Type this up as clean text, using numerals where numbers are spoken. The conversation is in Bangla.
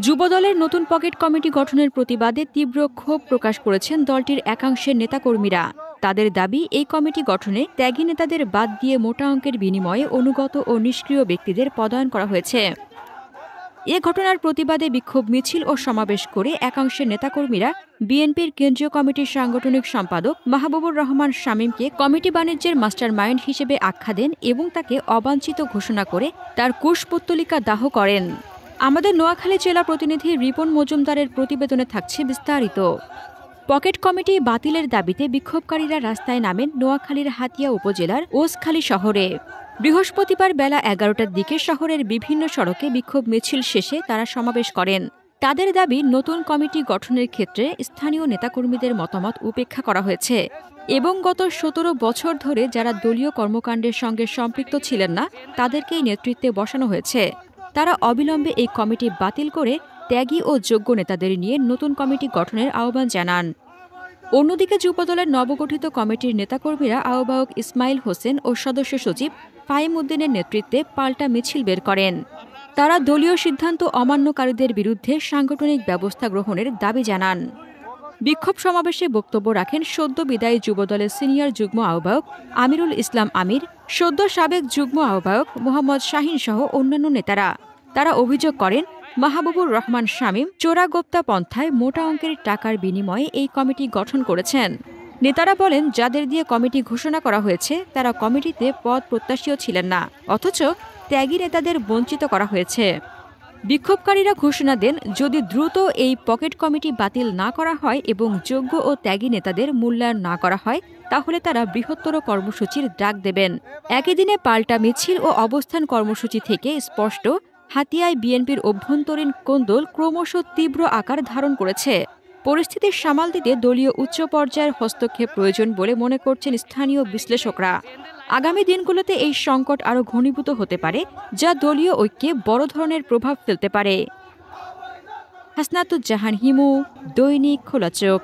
যুবদলের নতুন পকেট কমিটি গঠনের প্রতিবাদে তীব্র ক্ষোভ প্রকাশ করেছেন দলটির একাংশের নেতাকর্মীরা। তাদের দাবি, এই কমিটি গঠনে ত্যাগী নেতাদের বাদ দিয়ে মোটা অঙ্কের বিনিময়ে অনুগত ও নিষ্ক্রিয় ব্যক্তিদের পদায়ন করা হয়েছে। এ ঘটনার প্রতিবাদে বিক্ষোভ মিছিল ও সমাবেশ করে একাংশের নেতাকর্মীরা বিএনপির কেন্দ্রীয় কমিটির সাংগঠনিক সম্পাদক মাহবুবুর রহমান শামীমকে কমিটি বাণিজ্যের মাস্টারমাইন্ড হিসেবে আখ্যা দেন এবং তাকে অবাঞ্ছিত ঘোষণা করে তার কুশপুত্তলিকা দাহ করেন। আমাদের নোয়াখালী জেলা প্রতিনিধি রিপন মজুমদারের প্রতিবেদনে থাকছে বিস্তারিত। পকেট কমিটি বাতিলের দাবিতে বিক্ষোভকারীরা রাস্তায় নামেন নোয়াখালীর হাতিয়া উপজেলার ওসখালী শহরে। বৃহস্পতিবার বেলা ১১টার দিকে শহরের বিভিন্ন সড়কে বিক্ষোভ মিছিল শেষে তারা সমাবেশ করেন। তাদের দাবি, নতুন কমিটি গঠনের ক্ষেত্রে স্থানীয় নেতাকর্মীদের মতামত উপেক্ষা করা হয়েছে এবং গত ১৭ বছর ধরে যারা দলীয় কর্মকাণ্ডের সঙ্গে সম্পৃক্ত ছিলেন না তাদেরকেই নেতৃত্বে বসানো হয়েছে। তারা অবিলম্বে এই কমিটি বাতিল করে ত্যাগী ও যোগ্য নেতাদের নিয়ে নতুন কমিটি গঠনের আহ্বান জানান। অন্যদিকে যুবদলের নবগঠিত কমিটির নেতাকর্মীরা আহ্বায়ক ইসমাইল হোসেন ও সদস্য সচিব ফাহিম উদ্দিনের নেতৃত্বে পাল্টা মিছিল বের করেন। তারা দলীয় সিদ্ধান্ত অমান্যকারীদের বিরুদ্ধে সাংগঠনিক ব্যবস্থা গ্রহণের দাবি জানান। বিক্ষোভ সমাবেশে বক্তব্য রাখেন সদ্য বিদায়ী যুবদলের সিনিয়র যুগ্ম আহ্বায়ক আমিরুল ইসলাম আমির, সদ্য সাবেক যুগ্ম আহ্বায়ক মোহাম্মদ শাহিন সহ অন্যান্য নেতারা। তারা অভিযোগ করেন, মাহবুবুর রহমান শামীম চোরাগোপ্তা পন্থায় মোটা অঙ্কের টাকার বিনিময়ে এই কমিটি গঠন করেছেন। নেতারা বলেন, যাদের দিয়ে কমিটি ঘোষণা করা হয়েছে তারা কমিটিতে পদ প্রত্যাশীও ছিলেন না, অথচ ত্যাগী নেতাদের বঞ্চিত করা হয়েছে। বিক্ষোভকারীরা ঘোষণা দেন, যদি দ্রুত এই পকেট কমিটি বাতিল না করা হয় এবং যোগ্য ও ত্যাগী নেতাদের মূল্যায়ন না করা হয় তাহলে তারা বৃহত্তর কর্মসূচির ডাক দেবেন। একই দিনে পাল্টা মিছিল ও অবস্থান কর্মসূচি থেকে স্পষ্ট, হাতিয়ায় বিএনপির অভ্যন্তরীণ কোন্দল ক্রমশ তীব্র আকার ধারণ করেছে। পরিস্থিতি সামাল দিতে দলীয় উচ্চ পর্যায়ের হস্তক্ষেপ প্রয়োজন বলে মনে করছেন স্থানীয় বিশ্লেষকরা। আগামী দিনগুলোতে এই সংকট আরও ঘনীভূত হতে পারে, যা দলীয় ঐক্যে বড় ধরনের প্রভাব ফেলতে পারে। হাসনাতুজ্জাহান হিমু, দৈনিক খোলা চোখ।